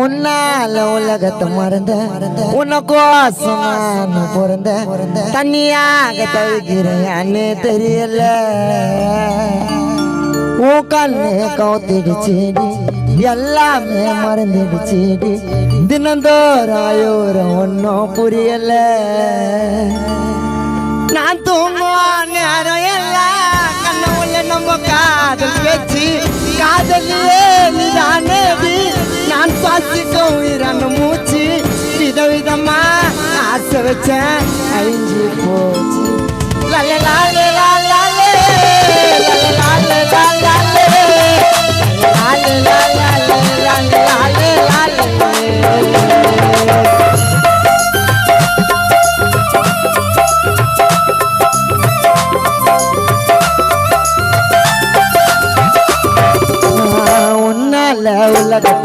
உன்னால உலகத்தை மறந்த உனக்கோசம் நான் பிறந்த தண்ணியாக தவிக்கிறேன்னு தெரியல. உன் கண்ணு கவுத்திடுச்சேடி, எல்லாமே மறந்துடுச்சேடி. தினந்தோறும் அயோரம் ஒன்னும் புரியல. நான் தூங்குவான் நேரம் எல்லாம் கண்ண உள்ள நம்ம காதல் பேச்சு. காதலியே நீதானேடி நான் சுவாசிக்க உயிரான மூச்சு. விதவிதமா ஆசை வச்சேன் அழிஞ்சு போச்சு. லாலே லாலே லாலே லாலே லாலே லாலே லாலே லாலே